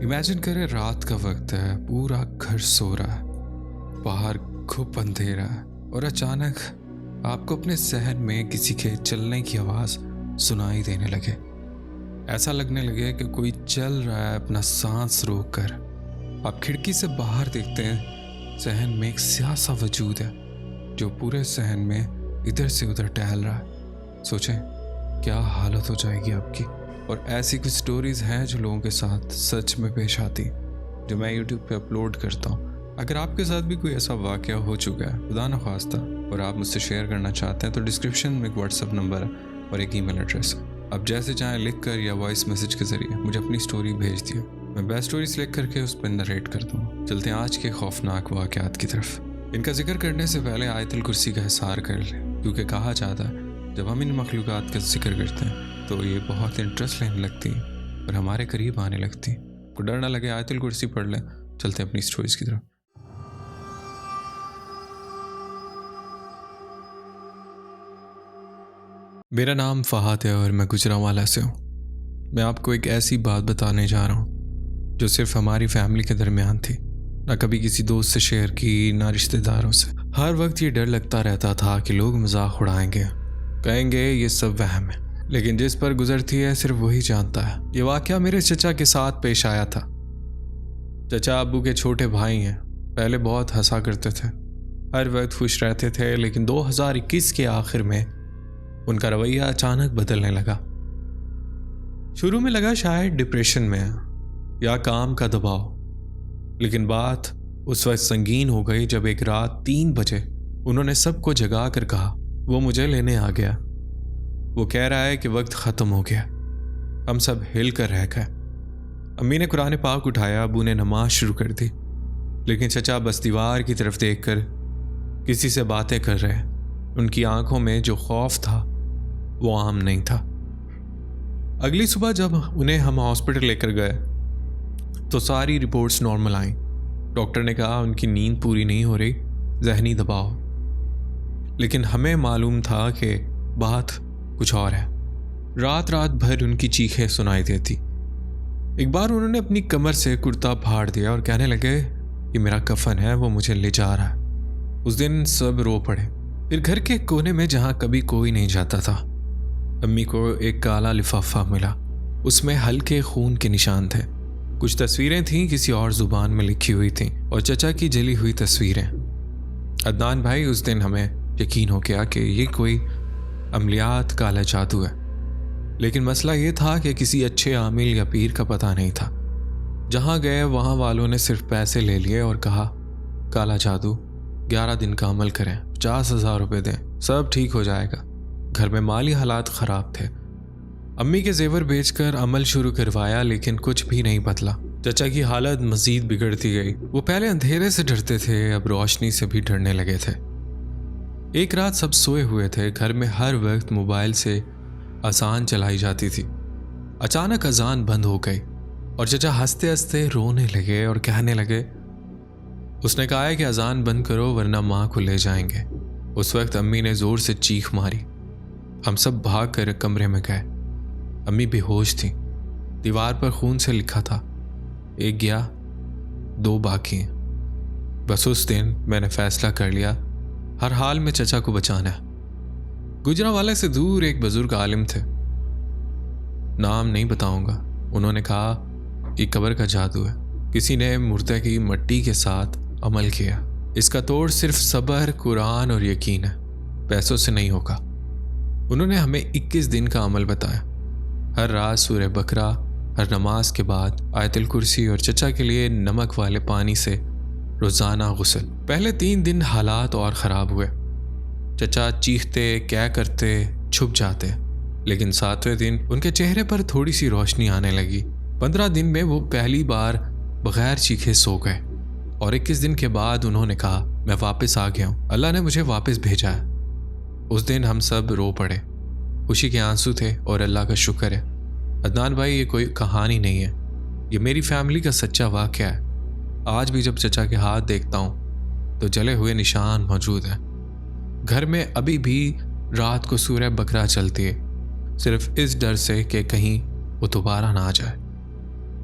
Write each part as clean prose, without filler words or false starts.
Imagine करें रात का वक्त है, पूरा घर सो रहा है, बाहर खूब अंधेरा है और अचानक आपको अपने सहन में किसी के चलने की आवाज़ सुनाई देने लगे। ऐसा लगने लगे कि कोई चल रहा है अपना सांस रोक कर। आप खिड़की से बाहर देखते हैं, सहन में एक स्याह सा वजूद है जो पूरे सहन में इधर से उधर टहल रहा है। सोचें क्या हालत हो जाएगी आपकी। और ऐसी कुछ स्टोरीज़ हैं जो लोगों के साथ सच में पेश आती, जो मैं यूट्यूब पे अपलोड करता हूँ। अगर आपके साथ भी कोई ऐसा वाक़या हो चुका है, खुदा न ख्वास्ता, और आप मुझसे शेयर करना चाहते हैं तो डिस्क्रिप्शन में एक व्हाट्सअप नंबर है और एक ईमेल एड्रेस है। आप जैसे चाहें लिख कर या वॉइस मैसेज के ज़रिए मुझे अपनी स्टोरी भेज दिए, मैं बेस्ट स्टोरी सेलेक्ट करके उस पर नरेट कर दूँ। चलते हैं आज के खौफनाक वाक़यात की तरफ। इनका जिक्र करने से पहले आयतुल कुर्सी का हिसार कर लें, क्योंकि कहा जाता है जब हम इन मखलूक़ात का जिक्र करते हैं तो ये बहुत इंटरेस्ट लेने लगती हैं और हमारे करीब आने लगती हैं। को डर ना लगे, आयतुल कुर्सी पढ़ लें। चलते हैं अपनी स्टोरीज़ की तरफ। मेरा नाम फ़हाद है और मैं गुजरांवाला से हूँ। मैं आपको एक ऐसी बात बताने जा रहा हूँ जो सिर्फ हमारी फैमिली के दरमियान थी, ना कभी किसी दोस्त से शेयर की, ना रिश्तेदारों से। हर वक्त ये डर लगता रहता था कि लोग मजाक उड़ाएंगे, कहेंगे ये सब वहम है, लेकिन जिस पर गुजरती है सिर्फ वही जानता है। ये वाक़या मेरे चचा के साथ पेश आया था। चचा अब्बू के छोटे भाई हैं। पहले बहुत हंसा करते थे, हर वक्त खुश रहते थे, लेकिन 2021 के आखिर में उनका रवैया अचानक बदलने लगा। शुरू में लगा शायद डिप्रेशन में है या काम का दबाव, लेकिन बात उस वक्त संगीन हो गई जब एक रात 3 बजे उन्होंने सबको जगा कर कहा वो मुझे लेने आ गया। वो कह रहा है कि वक्त ख़त्म हो गया। हम सब हिल कर रह गए। अम्मी ने कुरान पाक उठाया, अबू ने नमाज शुरू कर दी, लेकिन चचा बस दीवार की तरफ देखकर किसी से बातें कर रहे। उनकी आंखों में जो खौफ था वो आम नहीं था। अगली सुबह जब उन्हें हम हॉस्पिटल लेकर गए तो सारी रिपोर्ट्स नॉर्मल आईं। डॉक्टर ने कहा उनकी नींद पूरी नहीं हो रही, जहनी दबाव। लेकिन हमें मालूम था कि बात कुछ और है। रात रात भर उनकी चीखें सुनाई देती। एक बार उन्होंने अपनी कमर से कुर्ता फाड़ दिया और कहने लगे ये मेरा कफन है, वो मुझे ले जा रहा है। उस दिन सब रो पड़े। फिर घर के कोने में जहाँ कभी कोई नहीं जाता था, अम्मी को एक काला लिफाफा मिला। उसमें हल्के खून के निशान थे। कुछ तस्वीरें थीं, किसी और जुबान में लिखी हुई थीं, और चचा की जली हुई तस्वीरें। अदनान भाई, उस दिन हमें यकीन हो गया कि ये कोई अमलियात काला जादू है। लेकिन मसला ये था कि किसी अच्छे आमिल या पीर का पता नहीं था। जहाँ गए वहाँ वालों ने सिर्फ पैसे ले लिए और कहा काला जादू, 11 दिन का अमल करें, 50,000 रुपये दें, सब ठीक हो जाएगा। घर में माली हालात ख़राब थे। अम्मी के जेवर बेचकर अमल शुरू करवाया, लेकिन कुछ भी नहीं बदला। चचा की हालत मज़ीद बिगड़ती गई। वो पहले अंधेरे से डरते थे, अब रोशनी से भी डरने लगे थे। एक रात सब सोए हुए थे। घर में हर वक्त मोबाइल से अजान चलाई जाती थी। अचानक अजान बंद हो गई और चचा हंसते हंसते रोने लगे और कहने लगे, उसने कहा है कि अजान बंद करो वरना माँ को ले जाएंगे। उस वक्त अम्मी ने ज़ोर से चीख मारी। हम सब भाग कर कमरे में गए। अम्मी बेहोश थी। दीवार पर खून से लिखा था, 1 गया 2 बाकी हैं। बस उस दिन मैंने फैसला कर लिया, हर हाल में चचा को बचाना है। गुजरांवाला से दूर एक बुजुर्ग आलिम थे, नाम नहीं बताऊंगा। उन्होंने कहा ये कब्र का जादू है, किसी ने मुर्दे की मट्टी के साथ अमल किया। इसका तोड़ सिर्फ सब्र, कुरान और यकीन है, पैसों से नहीं होगा। उन्होंने हमें 21 दिन का अमल बताया। हर रात सूरह बकरा, हर नमाज के बाद आयतुल कुर्सी और चचा के लिए नमक वाले पानी से रोज़ाना गुस्ल। पहले 3 दिन हालात और ख़राब हुए। चचा चीखते, क्या करते, छुप जाते, लेकिन 7वें दिन उनके चेहरे पर थोड़ी सी रोशनी आने लगी। 15 दिन में वो पहली बार बगैर चीखे सो गए और 21 दिन के बाद उन्होंने कहा मैं वापस आ गया हूँ, अल्लाह ने मुझे वापस भेजा है। उस दिन हम सब रो पड़े। खुशी के आंसू थे और अल्लाह का शुक्र है। अदनान भाई, ये कोई कहानी नहीं है, ये मेरी फैमिली का सच्चा वाक़या है। आज भी जब चचा के हाथ देखता हूँ तो जले हुए निशान मौजूद हैं। घर में अभी भी रात को सूरह बकरा चलती है, सिर्फ इस डर से कि कहीं वो दोबारा ना आ जाए।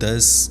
10۔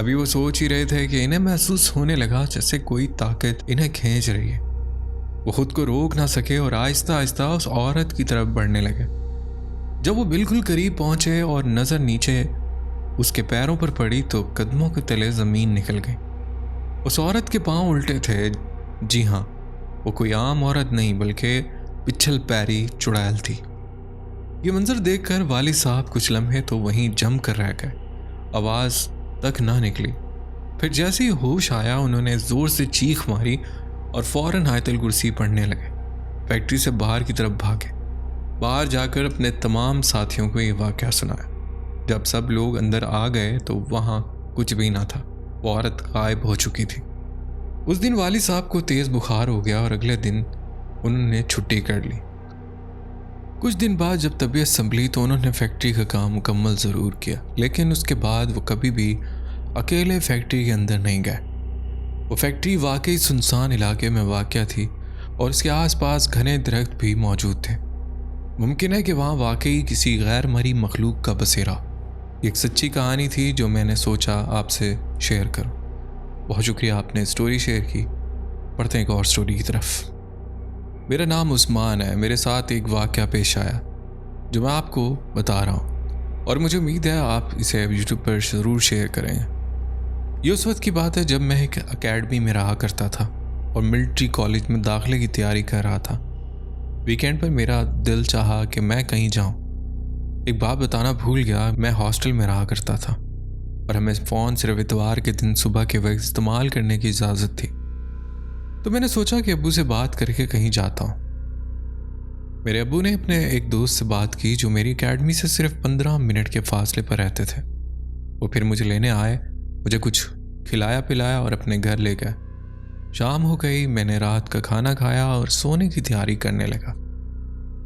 अभी वो सोच ही रहे थे कि इन्हें महसूस होने लगा जैसे कोई ताकत इन्हें खींच रही है। वो खुद को रोक ना सके और आहिस्ता आहिस्ता उस औरत की तरफ बढ़ने लगे। जब वो बिल्कुल करीब पहुंचे और नजर नीचे उसके पैरों पर पड़ी तो कदमों के तले जमीन निकल गई। उस औरत के पांव उल्टे थे। जी हाँ, वो कोई आम औरत नहीं बल्कि पिछल पैरी चुड़ैल थी। ये मंजर देखकर वाली साहब कुछ लम्हे तो वहीं जम कर रह गए, आवाज तक ना निकली। फिर जैसे ही होश आया उन्होंने जोर से चीख मारी और फौरन आयतल कुर्सी पढ़ने लगे। फैक्ट्री से बाहर की तरफ भागे। बाहर जाकर अपने तमाम साथियों को ये वाक़या सुनाया। जब सब लोग अंदर आ गए तो वहाँ कुछ भी ना था, वो औरत गायब हो चुकी थी। उस दिन वाली साहब को तेज़ बुखार हो गया और अगले दिन उन्होंने छुट्टी कर ली। कुछ दिन बाद जब तबीयत संभली तो उन्होंने फैक्ट्री का काम मुकम्मल ज़रूर किया, लेकिन उसके बाद वो कभी भी अकेले फैक्ट्री के अंदर नहीं गए। वो फैक्ट्री वाकई सुनसान इलाके में वाक़या थी और उसके आसपास घने दरख्त भी मौजूद थे। मुमकिन है कि वहाँ वाकई किसी गैर मरी मखलूक का बसेरा। एक सच्ची कहानी थी जो मैंने सोचा आपसे शेयर करूं। बहुत शुक्रिया आपने स्टोरी शेयर की। पढ़ते हैं एक और स्टोरी की तरफ। मेरा नाम उस्मान है। मेरे साथ एक वाक़या पेश आया जो मैं आपको बता रहा हूँ और मुझे उम्मीद है आप इसे यूट्यूब पर ज़रूर शेयर करेंगे। ये उस वक्त की बात है जब मैं एक एकेडमी में रहा करता था और मिलिट्री कॉलेज में दाखिले की तैयारी कर रहा था। वीकेंड पर मेरा दिल चाहा कि मैं कहीं जाऊं। एक बात बताना भूल गया, मैं हॉस्टल में रहा करता था और हमें फ़ोन सिर्फ इतवार के दिन सुबह के वक्त इस्तेमाल करने की इजाज़त थी। तो मैंने सोचा कि अब्बू से बात करके कहीं जाता हूँ। मेरे अब्बू ने अपने एक दोस्त से बात की जो मेरी एकेडमी से सिर्फ 15 मिनट के फासले पर रहते थे। वो फिर मुझे लेने आए, मुझे कुछ खिलाया पिलाया और अपने घर ले गए। शाम हो गई, मैंने रात का खाना खाया और सोने की तैयारी करने लगा।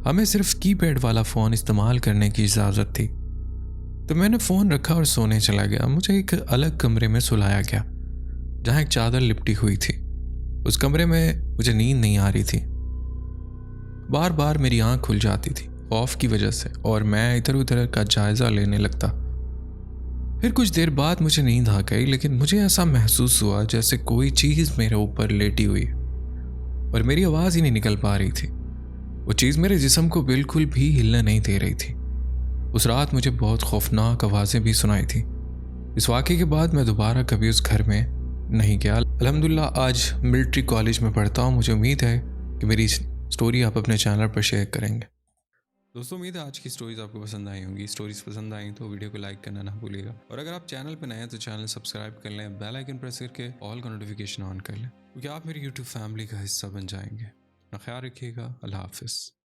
हमें सिर्फ कीपैड वाला फ़ोन इस्तेमाल करने की इजाज़त थी, तो मैंने फ़ोन रखा और सोने चला गया। मुझे एक अलग कमरे में सुलाया गया जहाँ एक चादर लिपटी हुई थी। उस कमरे में मुझे नींद नहीं आ रही थी। बार बार मेरी आँख खुल जाती थी खौफ की वजह से और मैं इधर उधर का जायज़ा लेने लगता। फिर कुछ देर बाद मुझे नींद आ गई, लेकिन मुझे ऐसा महसूस हुआ जैसे कोई चीज़ मेरे ऊपर लेटी हुई और मेरी आवाज़ ही नहीं निकल पा रही थी। वो चीज़ मेरे जिस्म को बिल्कुल भी हिलने नहीं दे रही थी। उस रात मुझे बहुत खौफनाक आवाज़ें भी सुनाई थी। इस वाक़े के बाद मैं दोबारा कभी उस घर में नहीं गया। अल्हम्दुलिल्लाह आज मिलिट्री कॉलेज में पढ़ता हूँ। मुझे उम्मीद है कि मेरी स्टोरी आप अपने चैनल पर शेयर करेंगे। दोस्तों, उम्मीद है आज की स्टोरीज आपको पसंद आई होंगी। स्टोरीज पसंद आई तो वीडियो को लाइक करना ना भूलिएगा और अगर आप चैनल पर नए हैं तो चैनल सब्सक्राइब कर लें, बेल आइकन प्रेस करके ऑल का नोटिफिकेशन ऑन कर लें, क्योंकि आप मेरी यूट्यूब फैमिली का हिस्सा बन जाएंगे। अपना ख्याल रखिएगा। अल्लाह हाफिज़।